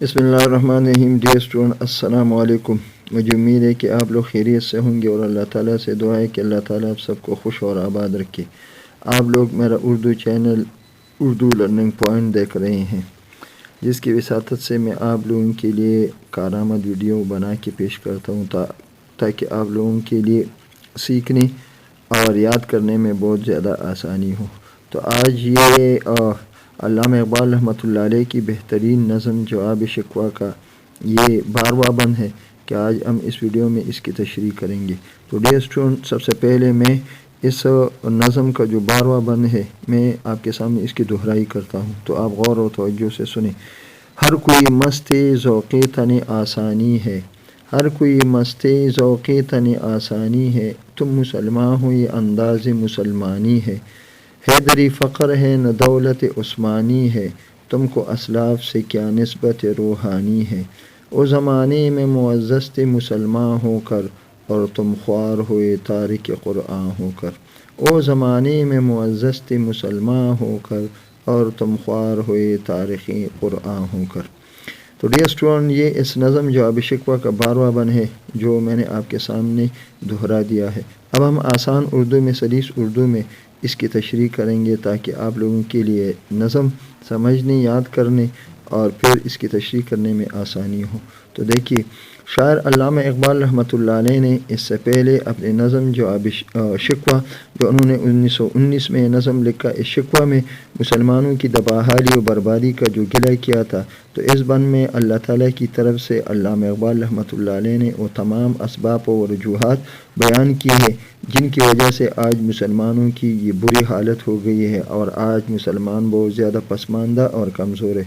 بسم اللہ الرحمن الرحیم۔ ڈیئر اسٹوڈنٹ، السلام علیکم۔ مجھے امید ہے کہ آپ لوگ خیریت سے ہوں گے اور اللہ تعالیٰ سے دعا ہے کہ اللہ تعالیٰ آپ سب کو خوش اور آباد رکھے۔ آپ لوگ میرا Urdu channel Urdu learning point دیکھ رہے ہیں، جس کی وساطت سے میں آپ لوگوں کے لیے کارآمد ویڈیو بنا کے پیش کرتا ہوں تاکہ آپ لوگوں کے لیے سیکھنے اور یاد کرنے میں بہت زیادہ آسانی ہو۔ تو آج یہ علامہ اقبال رحمۃ اللہ علیہ کی بہترین نظم جواب شکوہ کا یہ 12واں بند ہے کہ آج ہم اس ویڈیو میں اس کی تشریح کریں گے۔ تو ڈیئر اسٹوڈنٹ، سب سے پہلے میں اس نظم کا جو 12واں بند ہے میں آپ کے سامنے اس کی دہرائی کرتا ہوں، تو آپ غور و توجہ سے سنیں۔ ہر کوئی مست ذوق تن آسانی ہے، ہر کوئی مست ذوق تن آسانی ہے، تم مسلمان ہو یہ انداز مسلمانی ہے حیدری فقر ہے نہ دولت عثمانی ہے، تم کو اسلاف سے کیا نسبت روحانی ہے، او زمانے میں معزز تھے مسلمان ہو کر اور تم خوار ہوئے تارک قرآن ہو کر، او زمانے میں معزز تھے مسلمان ہو کر اور تم خوار ہوئے تارک قرآن ہو کر۔ تو ڈیئر اسٹوڈنٹ، یہ اس نظم جواب شکوہ کا 12واں بند ہے جو میں نے آپ کے سامنے دہرا دیا ہے۔ اب ہم آسان اردو میں، سلیس اردو میں اس کی تشریح کریں گے تاکہ آپ لوگوں کے لیے نظم سمجھنے، یاد کرنے اور پھر اس کی تشریح کرنے میں آسانی ہو۔ تو دیکھیے، شاعر علامہ اقبال رحمۃ اللہ علیہ نے اس سے پہلے اپنے نظم جواب شکوہ جو انہوں نے 1919 میں نظم لکھا، اس شکوہ میں مسلمانوں کی تباہی و بربادی کا جو گلہ کیا تھا، تو اس بند میں اللہ تعالیٰ کی طرف سے علامہ اقبال رحمۃ اللہ علیہ نے وہ تمام اسباب و وجوہات بیان کی ہے جن کی وجہ سے آج مسلمانوں کی یہ بری حالت ہو گئی ہے اور آج مسلمان بہت زیادہ پسماندہ اور کمزور ہے۔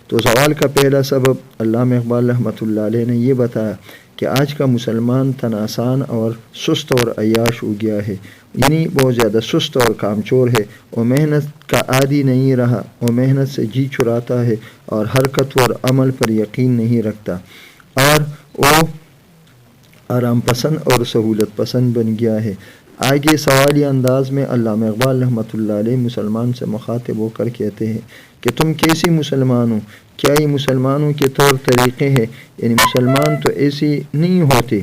تو زوال کا پہلا سبب علامہ اقبال رحمۃ اللہ علیہ نے یہ بتایا کہ آج کا مسلمان تن آسان اور سست اور عیاش ہو گیا ہے، یعنی بہت زیادہ سست اور کامچور ہے، وہ محنت کا عادی نہیں رہا، وہ محنت سے جی چراتا ہے اور حرکت اور عمل پر یقین نہیں رکھتا، اور وہ آرام پسند اور سہولت پسند بن گیا ہے۔ آگے سوالی انداز میں علامہ اقبال رحمۃ اللہ علیہ مسلمان سے مخاطب ہو کر کہتے ہیں کہ تم کیسی مسلمان ہو، کیا یہ مسلمانوں کے طور طریقے ہیں؟ یعنی مسلمان تو ایسی نہیں ہوتے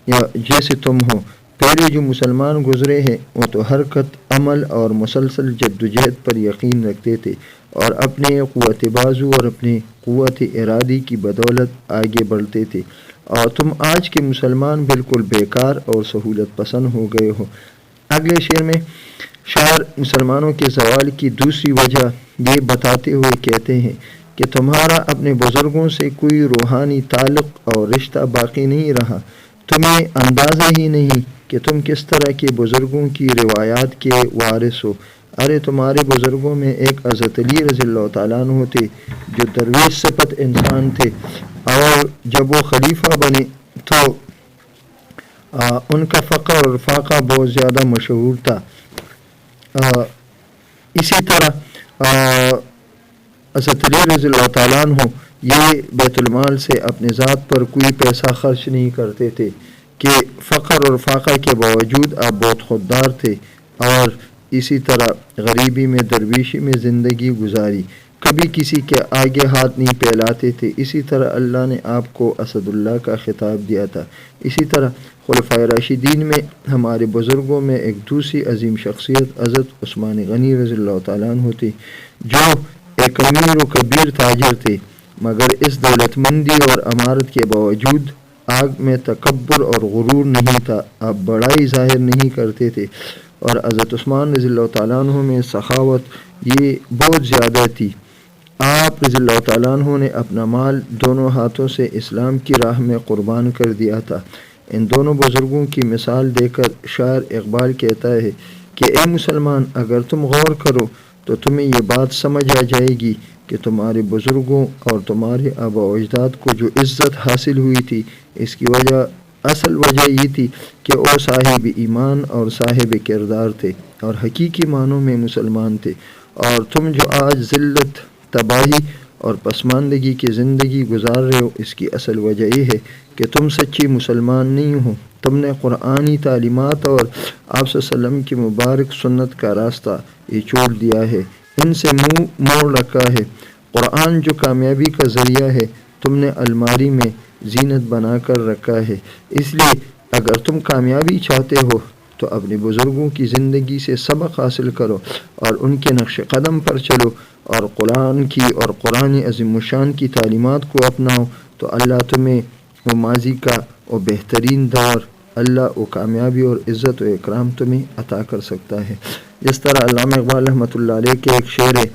یا جیسے تم ہو، پہلے جو مسلمان گزرے ہیں وہ تو حرکت، عمل اور مسلسل جدوجہد پر یقین رکھتے تھے اور اپنے قوت بازو اور اپنی قوت ارادی کی بدولت آگے بڑھتے تھے، اور تم آج کے مسلمان بالکل بیکار اور سہولت پسند ہو گئے ہو۔ اگلے شعر میں شاعر مسلمانوں کے زوال کی دوسری وجہ یہ بتاتے ہوئے کہتے ہیں کہ تمہارا اپنے بزرگوں سے کوئی روحانی تعلق اور رشتہ باقی نہیں رہا، تمہیں اندازہ ہی نہیں کہ تم کس طرح کے بزرگوں کی روایات کے وارث ہو۔ ارے تمہارے بزرگوں میں ایک حضرت علی رضی اللہ تعالیٰ عنہ تھے جو درویش صفت انسان تھے، اور جب وہ خلیفہ بنے تو ان کا فقر اور فاقہ بہت زیادہ مشہور تھا۔ اسی طرح حضرت علی رضی اللہ تعالیٰ عنہ یہ بیت المال سے اپنے ذات پر کوئی پیسہ خرچ نہیں کرتے تھے کہ فقر اور فاقہ کے باوجود آپ بہت خوددار تھے، اور اسی طرح غریبی میں، درویشی میں زندگی گزاری، کبھی کسی کے آگے ہاتھ نہیں پھیلاتے تھے۔ اسی طرح اللہ نے آپ کو اسد اللہ کا خطاب دیا تھا۔ اسی طرح خلفائے راشدین میں ہمارے بزرگوں میں ایک دوسری عظیم شخصیت حضرت عثمان غنی رضی اللہ تعالیٰ عنہ تھی، جو ایک امیر و کبیر تاجر تھے، مگر اس دولت مندی اور امارت کے باوجود آگ میں تکبر اور غرور نہیں تھا، آپ بڑائی ظاہر نہیں کرتے تھے، اور حضرت عثمان رضی اللہ تعالیٰ عنہ میں سخاوت یہ بہت زیادہ تھی۔ آپ رضی اللہ تعالیٰ عنہ نے اپنا مال دونوں ہاتھوں سے اسلام کی راہ میں قربان کر دیا تھا۔ ان دونوں بزرگوں کی مثال دے کر شاعر اقبال کہتا ہے کہ اے مسلمان، اگر تم غور کرو تو تمہیں یہ بات سمجھ آ جائے گی کہ تمہارے بزرگوں اور تمہارے آباء و اجداد کو جو عزت حاصل ہوئی تھی، اس کی اصل وجہ یہ تھی کہ وہ صاحب ایمان اور صاحب کردار تھے اور حقیقی معنوں میں مسلمان تھے، اور تم جو آج ذلت، تباہی اور پسماندگی کی زندگی گزار رہے ہو، اس کی اصل وجہ یہ ہے کہ تم سچی مسلمان نہیں ہو۔ تم نے قرآنی تعلیمات اور آپ صلی اللہ علیہ وسلم کی مبارک سنت کا راستہ یہ چھوڑ دیا ہے، ان سے منہ موڑ رکھا ہے۔ قرآن جو کامیابی کا ذریعہ ہے، تم نے الماری میں زینت بنا کر رکھا ہے۔ اس لیے اگر تم کامیابی چاہتے ہو تو اپنے بزرگوں کی زندگی سے سبق حاصل کرو اور ان کے نقش قدم پر چلو اور قرآن عظیم الشان کی تعلیمات کو اپناؤ، تو اللہ تمہیں وہ ماضی کا وہ بہترین دور، اللہ وہ کامیابی اور عزت و اکرام تمہیں عطا کر سکتا ہے۔ جس طرح علامہ اقبال رحمۃ اللہ علیہ کے ایک شعر ہے،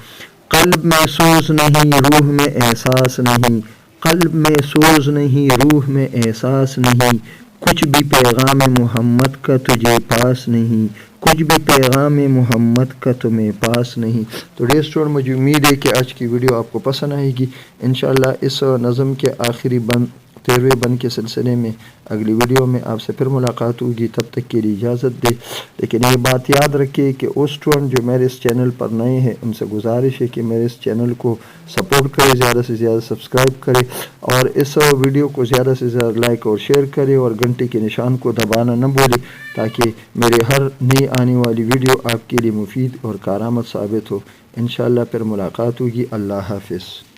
قلب میں سوز نہیں روح میں احساس نہیں، قلب میں سوز نہیں روح میں احساس نہیں، کچھ بھی پیغام محمد کا تجھے پاس نہیں، کچھ بھی پیغام محمد کا تمہیں پاس نہیں۔ تو ڈیئر اسٹوڈنٹ، مجھے امید ہے کہ آج کی ویڈیو آپ کو پسند آئے گی۔ انشاءاللہ اس نظم کے آخری بند 13ویں بند کے سلسلے میں اگلی ویڈیو میں آپ سے پھر ملاقات ہوگی، تب تک کے لیے اجازت دے۔ لیکن یہ بات یاد رکھیے کہ وہ اسٹوڈنٹ جو میرے اس چینل پر نئے ہیں ان سے گزارش ہے کہ میرے اس چینل کو سپورٹ کرے، زیادہ سے زیادہ سبسکرائب کرے اور اس ویڈیو کو زیادہ سے زیادہ لائک اور شیئر کرے اور گھنٹی کے نشان کو دبانا نہ بھولے، تاکہ میرے ہر نئی آنے والی ویڈیو آپ کے لیے مفید اور کارآمد ثابت ہو۔ انشاءاللہ پھر ملاقات ہوگی۔ اللہ حافظ۔